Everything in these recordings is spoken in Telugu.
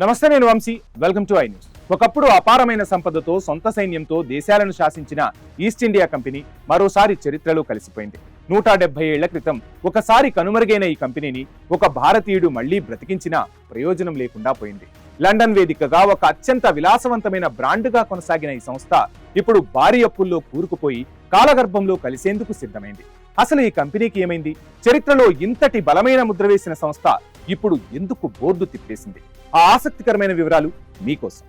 నమస్తే, నేను Vamsi. Welcome to I news. ఒకప్పుడు అపారమైన సంపదతో సొంత సైన్యంతో దేశాలను శాసించిన ఈస్ట్ ఇండియా కంపెనీ మరోసారి చరిత్రలో కలిసిపోయింది. 170 ఏళ్ల క్రితం ఒకసారి కనుమరుగైన ఈ కంపెనీని ఒక భారతీయుడు మళ్లీ బ్రతికించినా ప్రయోజనం లేకుండా పోయింది. లండన్ వేదికగా ఒక అత్యంత విలాసవంతమైన బ్రాండ్గా కొనసాగిన ఈ సంస్థ ఇప్పుడు భారీ అప్పుల్లో కూరుకుపోయి కాలగర్భంలో కలిసేందుకు సిద్ధమైంది. అసలు ఈ కంపెనీకి ఏమైంది? చరిత్రలో ఇంతటి బలమైన ముద్ర వేసిన సంస్థ ఇప్పుడు ఎందుకు బోర్డు తిప్పేసింది? ఆ ఆసక్తికరమైన వివరాలు మీకోసం.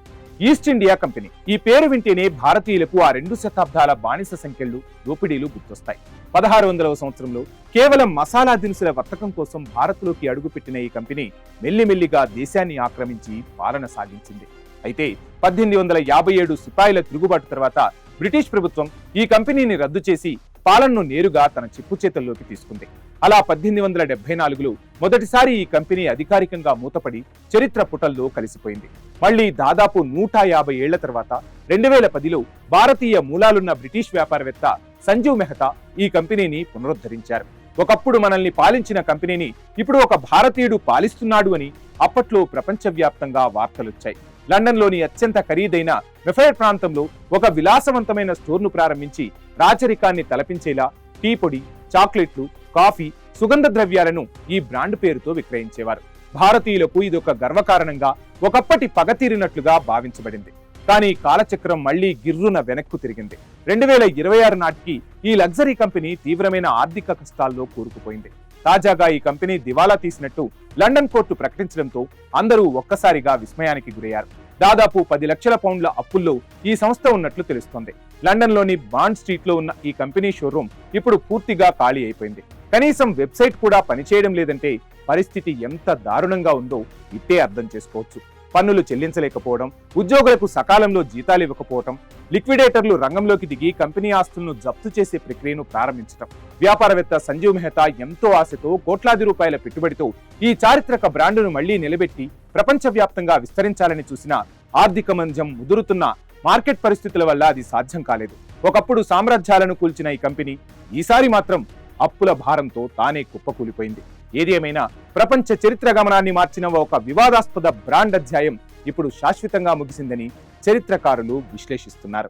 ఈస్ట్ ఇండియా కంపెనీ ఈ పేరు వింటేనే భారతీయులకు ఆ 2 శతాబ్దాల బానిస సంఖ్యలు, దోపిడీలు గుర్తొస్తాయి. 1600వ సంవత్సరంలో కేవలం మసాలా దినుసుల వర్తకం కోసం భారత్లోకి అడుగుపెట్టిన ఈ కంపెనీ మెల్లిమెల్లిగా దేశాన్ని ఆక్రమించి పాలన సాగించింది. అయితే 1857 సిపాయిల తిరుగుబాటు తర్వాత బ్రిటిష్ ప్రభుత్వం ఈ కంపెనీని రద్దు చేసి పాలనను నేరుగా తన చెప్పు చేతుల్లోకి తీసుకుంది. అలా 1874లో మొదటిసారి ఈ కంపెనీ అధికారికంగా మూతపడి చరిత్ర పుటల్లో కలిసిపోయింది. మళ్లీ దాదాపు 150 ఏళ్ల తర్వాత 2010లో భారతీయ మూలాలున్న బ్రిటిష్ వ్యాపారవేత్త సంజీవ్ మెహతా ఈ కంపెనీని పునరుద్ధరించారు. ఒకప్పుడు మనల్ని పాలించిన కంపెనీని ఇప్పుడు ఒక భారతీయుడు పాలిస్తున్నాడు అని అప్పట్లో ప్రపంచవ్యాప్తంగా వార్తలొచ్చాయి. లండన్లోని అత్యంత ఖరీదైన మెఫైర్ ప్రాంతంలో ఒక విలాసవంతమైన స్టోర్ను ప్రారంభించి రాచరికాన్ని తలపించేలా టీ పొడి, చాక్లెట్లు, కాఫీ, సుగంధ ద్రవ్యాలను ఈ బ్రాండ్ పేరుతో విక్రయించేవారు. భారతీయులకు ఇదొక గర్వకారణంగా, ఒకప్పటి పగతీరినట్లుగా భావించబడింది. కానీ కాలచక్రం మళ్లీ గిర్రున వెనక్కు తిరిగింది. 2026 నాటికి ఈ లగ్జరీ కంపెనీ తీవ్రమైన ఆర్థిక కష్టాల్లో కూరుకుపోయింది. తాజాగా ఈ కంపెనీ దివాలా తీసినట్టు లండన్ కోర్టు ప్రకటించడంతో అందరూ ఒక్కసారిగా విస్మయానికి గురయ్యారు. దాదాపు 10 లక్షల పౌండ్ల అప్పుల్లో ఈ సంస్థ ఉన్నట్లు తెలుస్తోంది. లండన్లోని బాండ్ స్ట్రీట్ లో ఉన్న ఈ కంపెనీ షోరూమ్ ఇప్పుడు పూర్తిగా ఖాళీ అయిపోయింది. కనీసం వెబ్సైట్ కూడా పనిచేయడం లేదంటే పరిస్థితి ఎంత దారుణంగా ఉందో ఇట్టే అర్థం చేసుకోవచ్చు. పన్నులు చెల్లించలేకపోవడం, ఉద్యోగులకు సకాలంలో జీతాలు ఇవ్వకపోవడం, లిక్విడేటర్లు రంగంలోకి దిగి కంపెనీ ఆస్తులను జప్తు చేసే ప్రక్రియను ప్రారంభించడం. వ్యాపారవేత్త సంజీవ్ మెహతా ఎంతో ఆశతో కోట్లాది రూపాయల పెట్టుబడితో ఈ చారిత్రక బ్రాండును మళ్లీ నిలబెట్టి ప్రపంచవ్యాప్తంగా విస్తరించాలని చూసిన ఆర్థిక మంజం ముదురుతున్న మార్కెట్ పరిస్థితుల వల్ల అది సాధ్యం కాలేదు. ఒకప్పుడు సామ్రాజ్యాలను కూల్చిన ఈ కంపెనీ ఈసారి మాత్రం అప్పుల భారంతో తానే కుప్పకూలిపోయింది. ఏది ఏమైనా ప్రపంచ చరిత్ర గమనాన్ని మార్చిన ఒక వివాదాస్పద బ్రాండ్ అధ్యాయం ఇప్పుడు శాశ్వతంగా ముగిసిందని చరిత్రకారులు విశ్లేషిస్తున్నారు.